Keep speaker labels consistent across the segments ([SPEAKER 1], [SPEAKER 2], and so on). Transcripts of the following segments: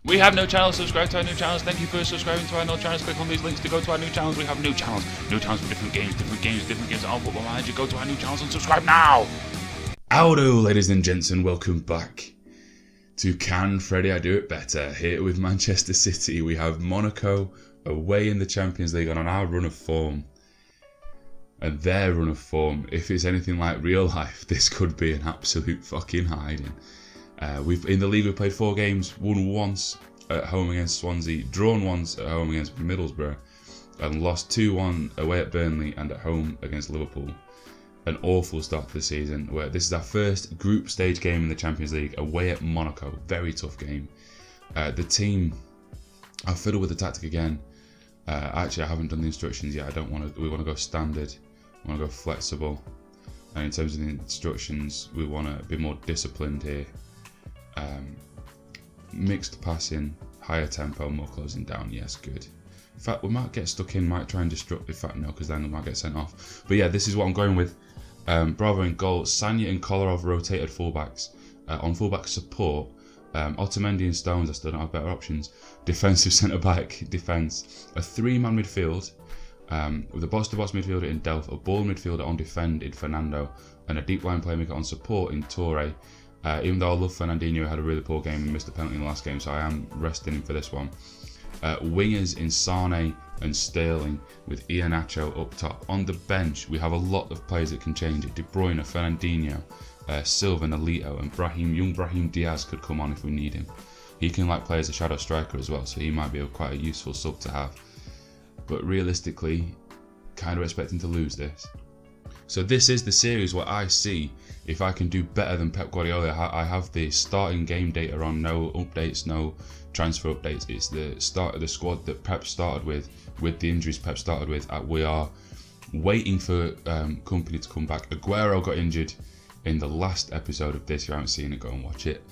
[SPEAKER 1] We have no channels. Subscribe to our new channels. Thank you for subscribing to our new channels. Click on these links to go to our new channels. We have new channels. New channels for different games. On Football Manager. Go to our new channels and subscribe now. Howdo, ladies and gents, and welcome back to Can Freddie I Do It Better? Here with Manchester City. We have Monaco away in the Champions League and on our run of form. And their run of form, if it's anything like real life, this could be an absolute fucking hiding. In the league we've played 4 games, won once at home against Swansea, drawn once at home against Middlesbrough, and lost 2-1 away at Burnley and at home against Liverpool. An awful start to the season, where this is our first group stage game in the Champions League away at Monaco. Very tough game. The team, I fiddle with the tactic again. Actually, I haven't done the instructions yet. We want to go standard. We want to go flexible. And in terms of the instructions, we want to be more disciplined here. Mixed passing, higher tempo, more closing down. Yes, good. In fact, we might get stuck in, might try and disrupt. In fact, no, because then we might get sent off. But yeah, this is what I'm going with. Bravo in goal. Sanya and Kolarov rotated fullbacks. On fullback support, Otamendi and Stones, I still don't have better options. Defensive centre-back defence. A 3-man midfield with a box-to-box midfielder in Delph, a ball midfielder on defend in Fernando, and a deep line playmaker on support in Torre. Even though I love Fernandinho, who had a really poor game and missed a penalty in the last game, so I am resting him for this one. Wingers in Sane and Sterling with Iheanacho up top. On the bench, we have a lot of players that can change it. De Bruyne, Fernandinho, Silva, Nolito, and young Brahim Diaz could come on if we need him. He can play as a shadow striker as well, so he might be quite a useful sub to have. But realistically, kind of expecting to lose this. So this is the series where I see if I can do better than Pep Guardiola. I have the starting game data on, no updates, no transfer updates. It's the start of the squad that Pep started with the injuries Pep started with. We are waiting for Company to come back. Aguero got injured in the last episode of this. If you haven't seen it, go and watch it.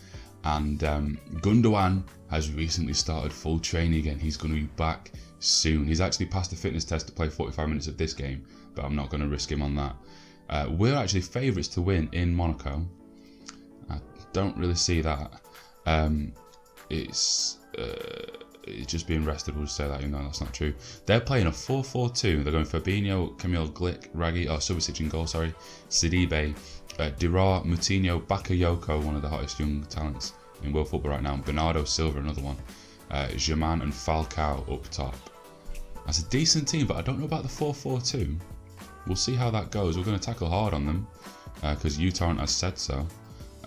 [SPEAKER 1] And Gundogan has recently started full training again. He's going to be back soon. He's actually passed the fitness test to play 45 minutes of this game, but I'm not going to risk him on that. We're actually favourites to win in Monaco. I don't really see that. It's just being rested, we'll just say that, even though that's not true. They're playing a 4-4-2. They're going Fabinho, Kamil Glick, Subasic in goal, Sidibe, Dirar, Moutinho, Bakayoko, one of the hottest young talents in world football right now, Bernardo Silva, another one, Germain and Falcao up top. That's a decent team, but I don't know about the 4-4-2. We'll see how that goes. We're going to tackle hard on them because uTorrent has said so.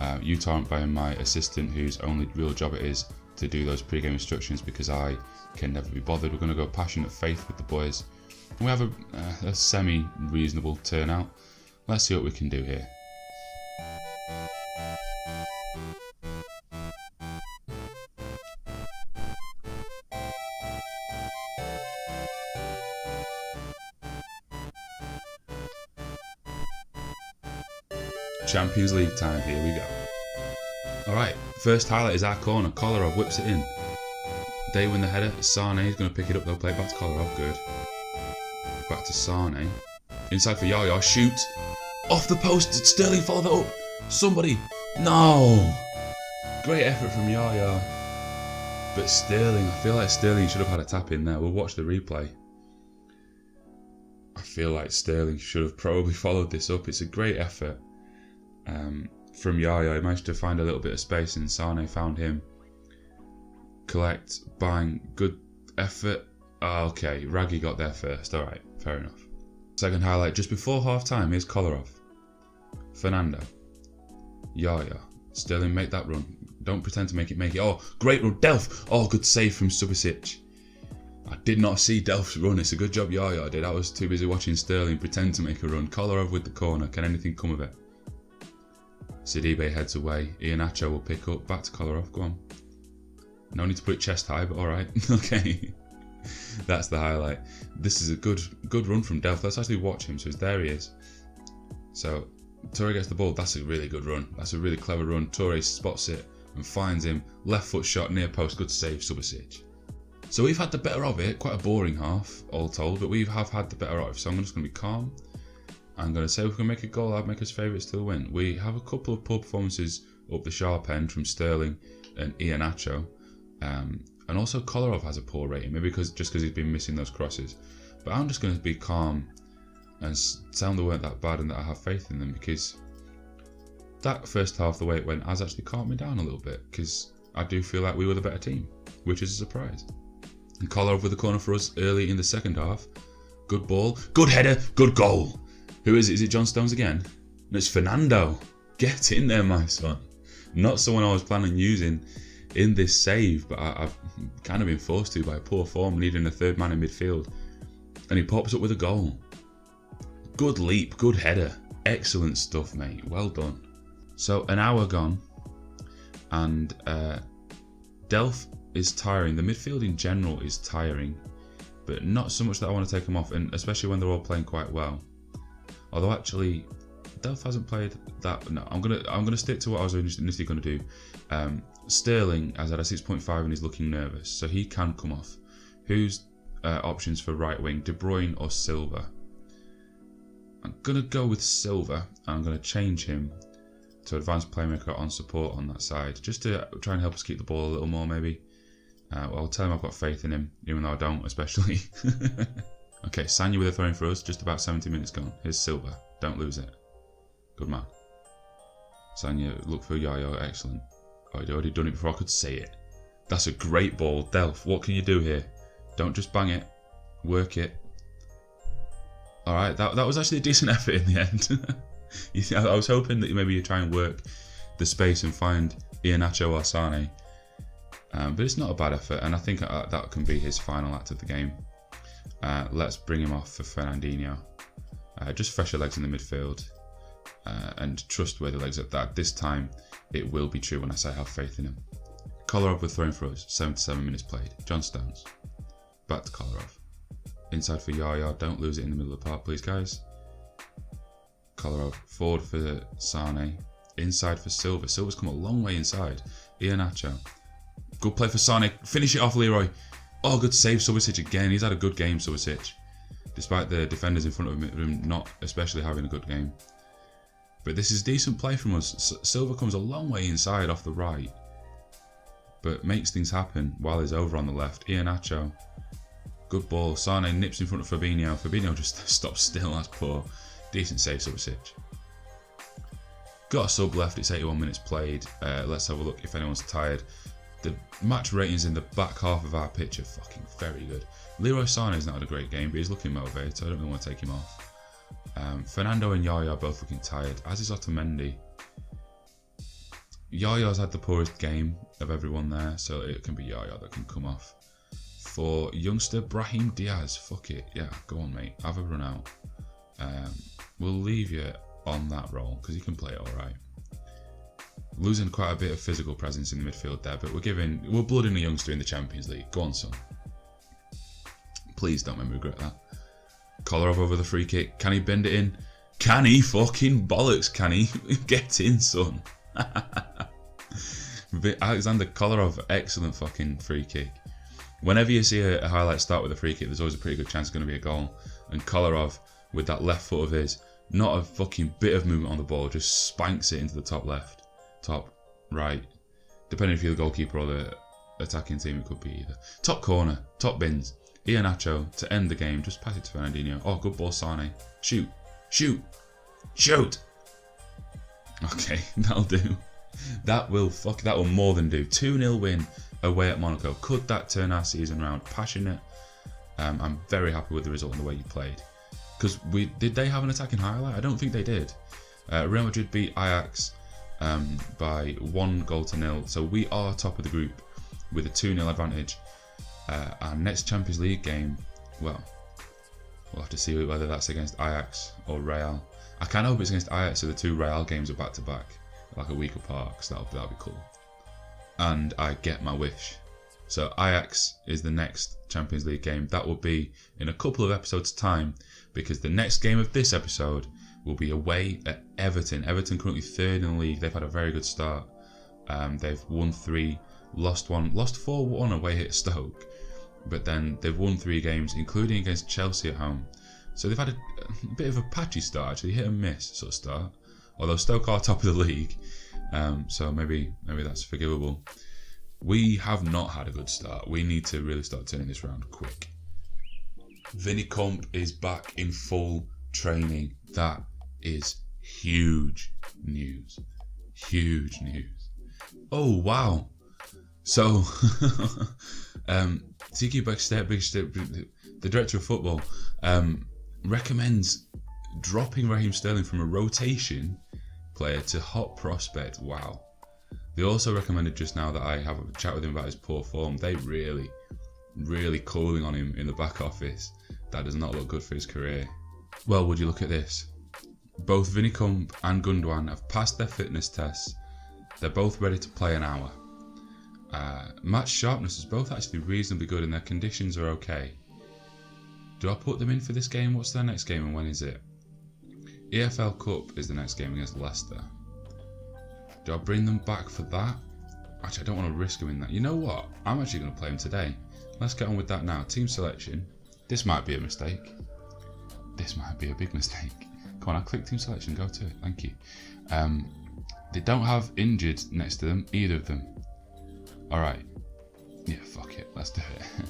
[SPEAKER 1] uTorrent being my assistant, whose only real job it is to do those pre-game instructions because I can never be bothered. We're going to go passionate faith with the boys. And we have a semi-reasonable turnout. Let's see what we can do here. Champions League time, here we go. Alright, first highlight is our corner. Kolarov whips it in. They win the header. Sane is going to pick it up, they'll play it back to Kolarov, good. Back to Sane. Inside for Yaya, shoot! Off the post, did Sterling follow that up? Somebody! No! Great effort from Yaya. But Sterling, I feel like Sterling should have had a tap in there. We'll watch the replay. I feel like Sterling should have probably followed this up. It's a great effort. From Yaya, he managed to find a little bit of space and Sane found him. Collect, bang, good effort. Okay, Raggy got there first. Alright, fair enough. Second highlight, just before half time, here's Kolarov. Fernando. Yaya. Sterling, make that run. Don't pretend to make it. Oh, great run. Delph. Oh, good save from Subasic. I did not see Delph's run. It's a good job Yaya did. I was too busy watching Sterling pretend to make a run. Kolarov with the corner. Can anything come of it? Sidibe heads away. Iheanacho will pick up. Back to Kolarov. Go on. No need to put it chest high, but alright. Okay. That's the highlight. This is a good run from Delph. Let's actually watch him. So there he is. So Torre gets the ball. That's a really good run. That's a really clever run. Torre spots it and finds him. Left foot shot near post. Good save, Subasic. So we've had the better of it. Quite a boring half, all told, but we have had the better of it. So I'm just going to be calm. I'm going to say if we can make a goal, I'd make us favourites to win. We have a couple of poor performances up the sharp end from Sterling and Iheanacho. And also Kolarov has a poor rating, maybe just because he's been missing those crosses. But I'm just going to be calm and tell them they weren't that bad and that I have faith in them, because that first half, the way it went, has actually calmed me down a little bit, because I do feel like we were the better team, which is a surprise. And Kolarov with the corner for us early in the second half. Good ball, good header, good goal. Who is it? Is it John Stones again? No, it's Fernando. Get in there, my son. Not someone I was planning on using in this save, but I've kind of been forced to by poor form, needing a third man in midfield. And he pops up with a goal. Good leap, good header. Excellent stuff, mate. Well done. So an hour gone, and Delph is tiring. The midfield in general is tiring, but not so much that I want to take them off, and especially when they're all playing quite well. Although actually, Delph hasn't played that. No, I'm gonna stick to what I was initially going to do. Sterling has had a 6.5 and is looking nervous, so he can come off. Who's options for right wing? De Bruyne or Silva? I'm gonna go with Silva, and I'm gonna change him to advanced playmaker on support on that side, just to try and help us keep the ball a little more, maybe. Well, I'll tell him I've got faith in him, even though I don't, especially. Okay, Sanya with a throw in for us, just about 70 minutes gone. Here's Silva, don't lose it. Good man. Sanya, look for Yaya, excellent. Oh, he'd already done it before I could say it. That's a great ball. Delph, what can you do here? Don't just bang it, work it. Alright, that was actually a decent effort in the end. I was hoping that maybe you try and work the space and find Iheanacho or Sane. But it's not a bad effort, and I think that can be his final act of the game. Let's bring him off for Fernandinho. Just fresher legs in the midfield, and trustworthy legs at that. This time, it will be true when I say I have faith in him. Kolarov with throwing for us, 77 minutes played. John Stones. Back to Kolarov. Inside for Yaya, don't lose it in the middle of the park, please, guys. Kolarov, forward for Sane. Inside for Silva. Silva's come a long way inside. Iheanacho. Good play for Sane. Finish it off, Leroy. Oh, good save, Subasic again. He's had a good game, Subasic. Despite the defenders in front of him not especially having a good game. But this is decent play from us. Silva comes a long way inside off the right, but makes things happen while he's over on the left. Iheanacho. Good ball. Sane nips in front of Fabinho. Fabinho just stops still. That's poor. Decent save, Subasic. Got a sub left. It's 81 minutes played. Let's have a look if anyone's tired. The match ratings in the back half of our pitch are fucking very good. Leroy Sané's not had a great game, but he's looking motivated, so I don't really want to take him off. Fernando and Yaya are both looking tired, as is Otamendi. Yaya's had the poorest game of everyone there, so it can be Yaya that can come off. For youngster Brahim Diaz, fuck it, yeah, go on mate, have a run out. We'll leave you on that role, because you can play it alright. Losing quite a bit of physical presence in the midfield there, but we're blooding a youngster in the Champions League. Go on, son. Please don't make me regret that. Kolarov over the free kick. Can he bend it in? Can he? Fucking bollocks, can he? Get in, son. Alexander Kolarov, excellent fucking free kick. Whenever you see a highlight start with a free kick, there's always a pretty good chance it's going to be a goal. And Kolarov, with that left foot of his, not a fucking bit of movement on the ball, just spanks it into the top left, top right. Depending if you're the goalkeeper or the attacking team, it could be either. Top corner, top bins. Iheanacho to end the game. Just pass it to Fernandinho. Oh, good ball, Sane. Shoot. Shoot. Shoot. Okay, that'll do. That will more than do. 2-0 win away at Monaco. Could that turn our season round? Passionate. I'm very happy with the result and the way you played. Because did they have an attacking highlight? I don't think they did. Real Madrid beat Ajax by 1-0. So we are top of the group with a 2-0 advantage. Our next Champions League game, well, we'll have to see whether that's against Ajax or Real. I kind of hope it's against Ajax, so the two Real games are back to back, like a week apart, because that'll be cool. And I get my wish. So Ajax is the next Champions League game. That will be in a couple of episodes' time, because the next game of this episode will be away at Everton. Everton currently third in the league. They've had a very good start. They've won 3, lost 1, lost 4-1 away at Stoke. But then they've won 3 games, including against Chelsea at home. So they've had a bit of a patchy start, actually, hit and miss sort of start. Although Stoke are top of the league, so maybe that's forgivable. We have not had a good start. We need to really start turning this around quick. Vinny Comp is back in full training. That is huge news. Huge news. Oh, wow. So, Tiki Backstep, the director of football, recommends dropping Raheem Sterling from a rotation player to hot prospect. Wow. They also recommended just now that I have a chat with him about his poor form. They really calling on him in the back office. That does not look good for his career. Well, would you look at this? Both Vinny Comp and Gundogan have passed their fitness tests. They're both ready to play an hour. Match sharpness is both actually reasonably good and their conditions are okay. Do I put them in for this game? What's their next game and when is it? EFL Cup is the next game against Leicester. Do I bring them back for that? Actually, I don't want to risk them in that. You know what? I'm actually going to play them today. Let's get on with that now. Team selection. This might be a mistake. This might be a big mistake. Come on, I'll click team selection. Go to it. Thank you. They don't have injured next to them, either of them. Alright. Yeah, fuck it. Let's do it.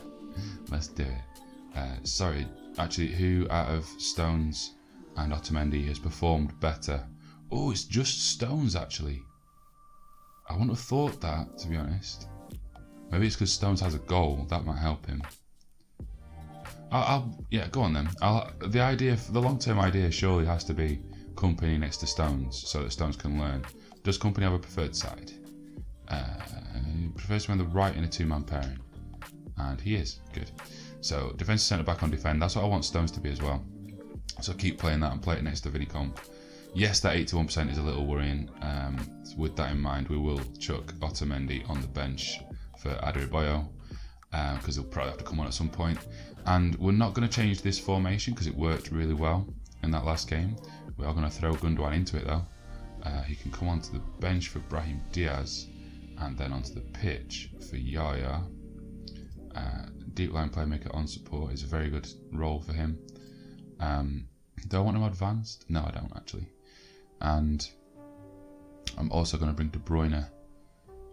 [SPEAKER 1] Let's do it. Sorry. Actually, who out of Stones and Otamendi has performed better? Oh, it's just Stones, actually. I wouldn't have thought that, to be honest. Maybe it's because Stones has a goal. That might help him. Yeah, go on then. The long-term idea surely has to be Company next to Stones, so that Stones can learn. Does Company have a preferred side? He prefers to be on the right in a two-man pairing, and he is good. So defensive centre back on defend. That's what I want Stones to be as well. So keep playing that and play it next to Vinny Comp. Yes, that 81% is a little worrying. With that in mind, we will chuck Otamendi on the bench for Adarabioyo because he'll probably have to come on at some point. And we're not going to change this formation because it worked really well in that last game. We are going to throw Gundogan into it though. He can come onto the bench for Brahim Diaz and then onto the pitch for Yaya. Deep line playmaker on support is a very good role for him. Do I want him advanced? No, I don't actually. And I'm also going to bring De Bruyne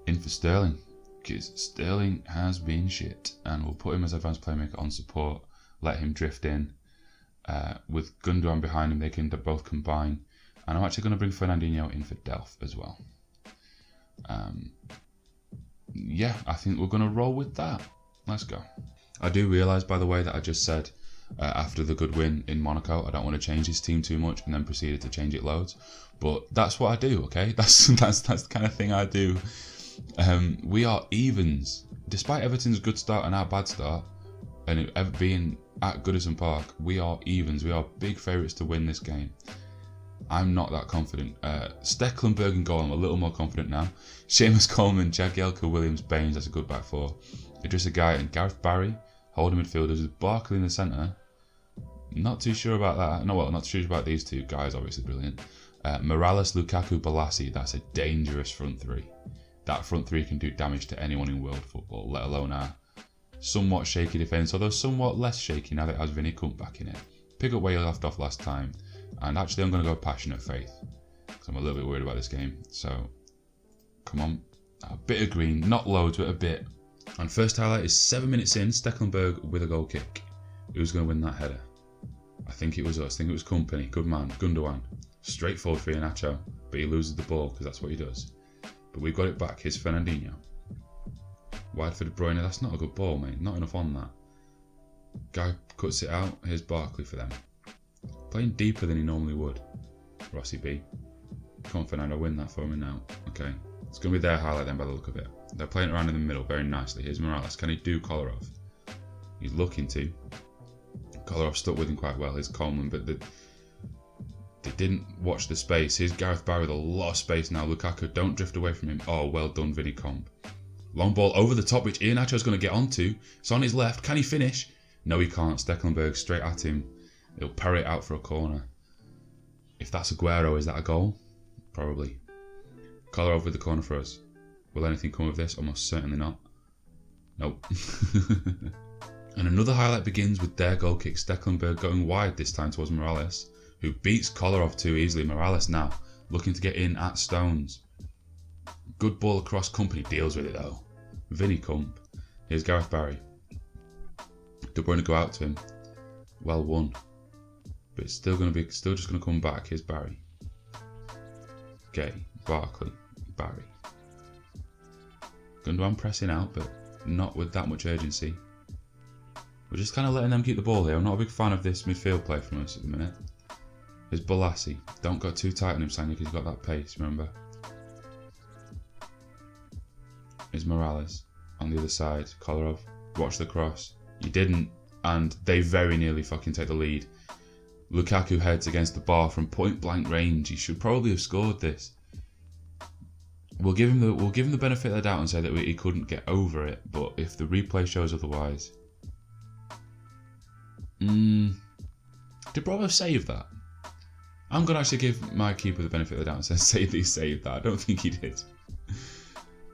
[SPEAKER 1] in for Sterling because Sterling has been shit, and we'll put him as advanced playmaker on support, let him drift in. With Gundogan behind him, they can both combine. And I'm actually going to bring Fernandinho in for Delph as well. Yeah, I think we're going to roll with that. Let's go. I do realise, by the way, that I just said after the good win in Monaco, I don't want to change his team too much, and then proceeded to change it loads. But that's what I do, okay? That's the kind of thing I do. We are evens. Despite Everton's good start and our bad start, and it ever being at Goodison Park, we are evens. We are big favourites to win this game. I'm not that confident. Stecklenburg and goal, I'm a little more confident now. Seamus Coleman, Jagielka, Williams, Baines, that's a good back four. Idrissa Gueye and Gareth Barry, holding midfielders with Barkley in the centre. Not too sure about that. No, well, not too sure about these two guys, obviously brilliant. Morales, Lukaku, Balassi, that's a dangerous front three. That front three can do damage to anyone in world football, let alone our somewhat shaky defence, although somewhat less shaky now that it has Vinny Comp back in it. Pick up where you left off last time. And actually I'm going to go passionate faith because I'm a little bit worried about this game. So, come on. A bit of green, not loads, but a bit. And first highlight is 7 minutes in, Stecklenburg with a goal kick. Who's going to win that header? I think it was us. I think it was Company. Good man. Gundogan. Straightforward for Iheanacho, but he loses the ball because that's what he does. But we've got it back. Here's Fernandinho. Wide for De Bruyne. That's not a good ball, mate. Not enough on that. Guy cuts it out. Here's Barkley for them. Playing deeper than he normally would. Rossi B. Come on, Fernando, win that for me now. Okay. It's going to be their highlight then by the look of it. They're playing around in the middle very nicely. Here's Morales. Can he do Kolarov? He's looking to. Kolarov stuck with him quite well. Here's Coleman, but they didn't watch the space. Here's Gareth Barry with a lot of space now. Lukaku, don't drift away from him. Oh, well done, Vinny Comp. Long ball over the top, which Iheanacho's going to get onto. It's on his left. Can he finish? No, he can't. Stecklenburg straight at him. He'll parry it out for a corner. If that's Aguero, is that a goal? Probably. Kolarov with the corner for us. Will anything come of this? Almost certainly not. Nope. And another highlight begins with their goal kick. Stecklenburg going wide this time towards Morales, who beats Kolarov too easily. Morales now looking to get in at Stones. Good ball across. Company deals with it though. Vinny Kump. Here's Gareth Barry. De Bruyne go out to him. Well won. But it's still just gonna come back. Here's Barry. Gay, Barkley, Barry. Gundogan pressing out, but not with that much urgency. We're just kind of letting them keep the ball here. I'm not a big fan of this midfield play from us at the minute. There's Balassi. Don't go too tight on him, Sanya, because he's got that pace, remember? There's Morales on the other side. Kolarov, watch the cross. You didn't, and they very nearly fucking take the lead. Lukaku heads against the bar from point blank range. He should probably have scored this. We'll give him the benefit of the doubt and say that he couldn't get over it. But if the replay shows otherwise, did Bravo save that? I'm gonna actually give my keeper the benefit of the doubt and say that he saved that. I don't think he did.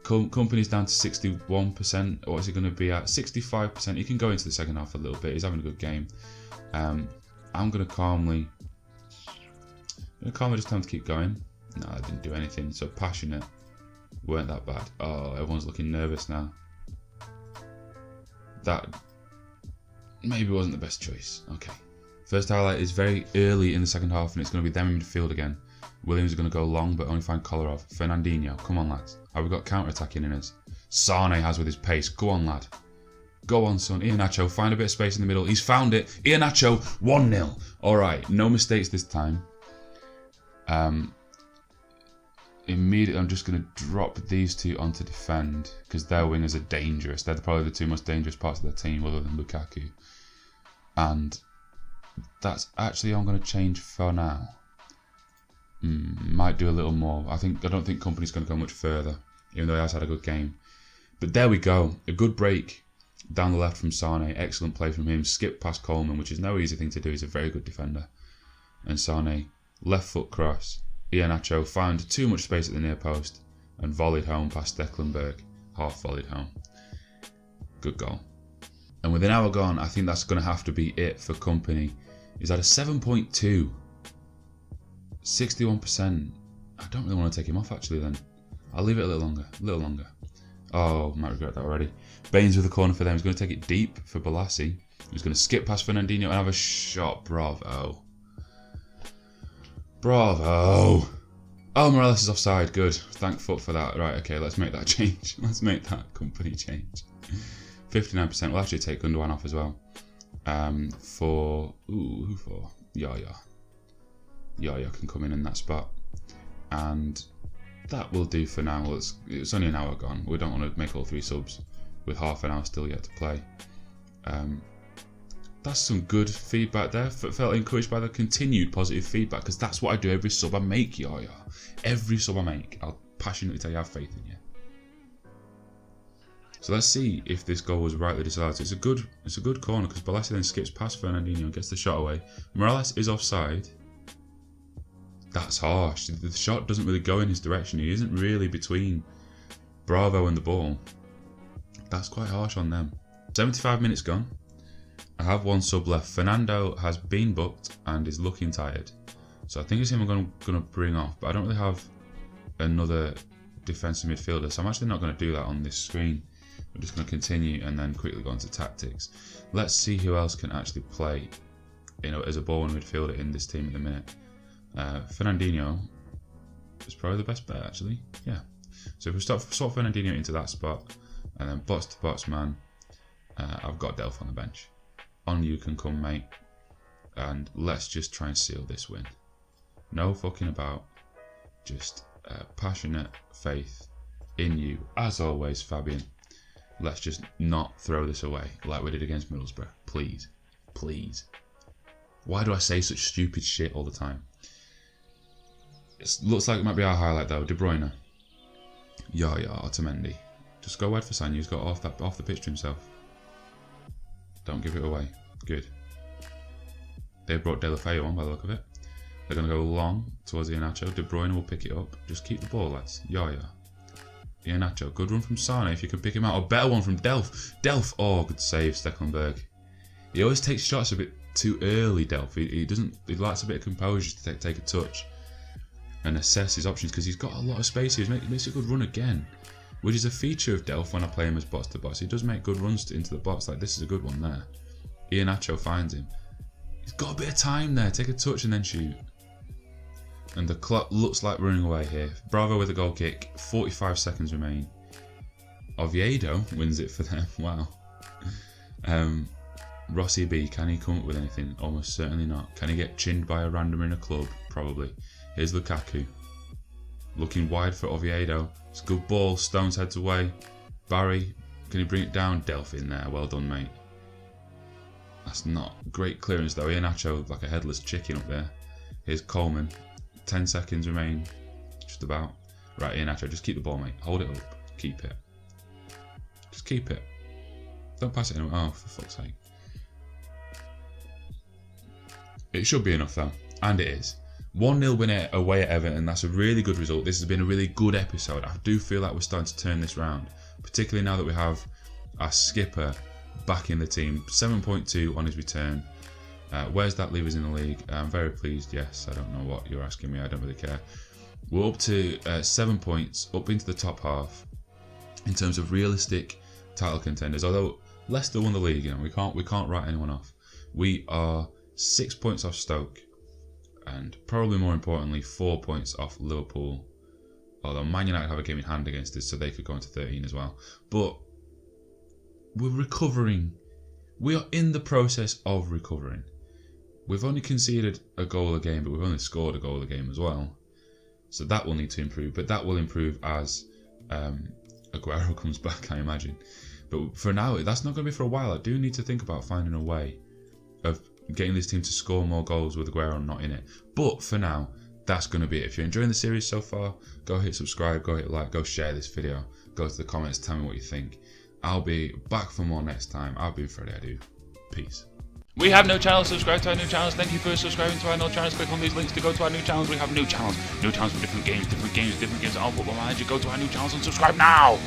[SPEAKER 1] Company's down to 61%. What is he going to be at? 65%. He can go into the second half a little bit. He's having a good game. I'm going to calmly just tell him to keep going. No, I didn't do anything. So passionate. Weren't that bad. Oh, everyone's looking nervous now. That maybe wasn't the best choice. Okay. First highlight is very early in the second half, and it's going to be them in midfield again. Williams is going to go long, but only find Kolarov. Fernandinho, come on, lads. Have we got counter-attacking in us? Sane has with his pace. Go on, lad. Go on, son. Iheanacho, find a bit of space in the middle. He's found it. Iheanacho, 1-0. All right, no mistakes this time. Immediately, I'm just going to drop these two onto defend because their wingers are dangerous. They're probably the two most dangerous parts of their team other than Lukaku. And that's actually I'm going to change for now. Might do a little more. I don't think Company's going to go much further, even though he has had a good game. But there we go. A good break down the left from Sane. Excellent play from him. Skip past Coleman, which is no easy thing to do. He's a very good defender. And Sane, left foot cross. Iheanacho found too much space at the near post and volleyed home past Stecklenberg. Half volleyed home. Good goal. And with an hour gone, I think that's going to have to be it for Company. He's at a 7.2. 61%. I don't really want to take him off actually then. I'll leave it a little longer. Oh, might regret that already. Baines with the corner for them. He's going to take it deep for Balassi. He's going to skip past Fernandinho and have a shot. Bravo. Bravo. Oh, Morales is offside. Good. Thank fuck for that. Right, okay, let's make that change. Let's make that Company change. 59%. We'll actually take Gundogan off as well. Who for? Yaya. Yaya can come in that spot, and that will do for now. It's only an hour gone. We don't want to make all three subs with half an hour still yet to play. That's some good feedback there. Felt encouraged by the continued positive feedback because that's what I do every sub I make, Yaya. Every sub I make, I'll passionately tell you I have faith in you. So let's see if this goal was rightly disallowed. It's a good corner because Balassi then skips past Fernandinho and gets the shot away. Morales is offside. That's harsh. The shot doesn't really go in his direction. He isn't really between Bravo and the ball. That's quite harsh on them. 75 minutes gone. I have one sub left. Fernando has been booked and is looking tired. So I think it's him I'm going to bring off. But I don't really have another defensive midfielder. So I'm actually not going to do that on this screen. I'm just going to continue and then quickly go into tactics. Let's see who else can actually play, as a ball midfielder in this team at the minute. Fernandinho is probably the best bet actually. Yeah. So if we swap Fernandinho into that spot and then box to box man, I've got Delph on the bench. On you can come, mate, and let's just try and seal this win. No fucking about, just passionate faith in you as always, Fabian. Let's just not throw this away like we did against Middlesbrough, please. Why do I say such stupid shit all the time? It looks like it might be our highlight though. De Bruyne. Yaya, Otamendi. Just go wide for Sanya. He's got off the pitch to himself. Don't give it away. Good. They brought De La Feu on by the look of it. They're going to go long towards Iheanacho. De Bruyne will pick it up. Just keep the ball, lads. Yaya. Iheanacho. Good run from Sane if you can pick him out. A better one from Delph. Delph. Oh, good save, Stecklenberg. He always takes shots a bit too early, Delph. He lacks a bit of composure to take a touch and assess his options because he's got a lot of space here. He makes a good run again. which is a feature of Delph when I play him as box to box. He does make good runs into the box. Like, this is a good one there. Iheanacho finds him. He's got a bit of time there. Take a touch and then shoot. And the clock looks like running away here. Bravo with a goal kick. 45 seconds remain. Oviedo wins it for them. Wow. Rossi B, can he come up with anything? Almost certainly not. Can he get chinned by a randomer in a club? Probably. Here's Lukaku. Looking wide for Oviedo. It's a good ball. Stones heads away. Barry, can he bring it down? Delph in there. Well done, mate. That's not great clearance though. Iheanacho like a headless chicken up there. Here's Coleman. 10 seconds remain. Just about. Right, Iheanacho, just keep the ball, mate. Hold it up. Keep it. Just keep it. Don't pass it anywhere. Oh, for fuck's sake. It should be enough though. And it is. 1-0 win away at Everton. That's a really good result. This has been a really good episode. I do feel like we're starting to turn this round. Particularly now that we have our skipper back in the team. 7.2 on his return. Where's that leave us in the league? I'm very pleased. Yes, I don't know what you're asking me. I don't really care. We're up to 7 points, up into the top half in terms of realistic title contenders. Although Leicester won the league, you know, we can't write anyone off. We are 6 points off Stoke, and probably more importantly, 4 points off Liverpool. Although Man United have a game in hand against us, so they could go into 13 as well. But we're recovering. We are in the process of recovering. We've only conceded a goal a game, but we've only scored a goal a game as well. So that will need to improve, but that will improve as Aguero comes back, I imagine. But for now, that's not going to be for a while. I do need to think about finding a way of getting this team to score more goals with Aguero not in it. But for now, that's going to be it. If you're enjoying the series so far, go hit subscribe, go hit like, go share this video, go to the comments, tell me what you think. I'll be back for more next time. I've been Freddie Adu. Peace. We have no channels. Subscribe to our new channels. Thank you for subscribing to our new channels. Click on these links to go to our new channels. We have new channels. New channels for different games, different games. All Football Manager. Go to our new channels and subscribe now.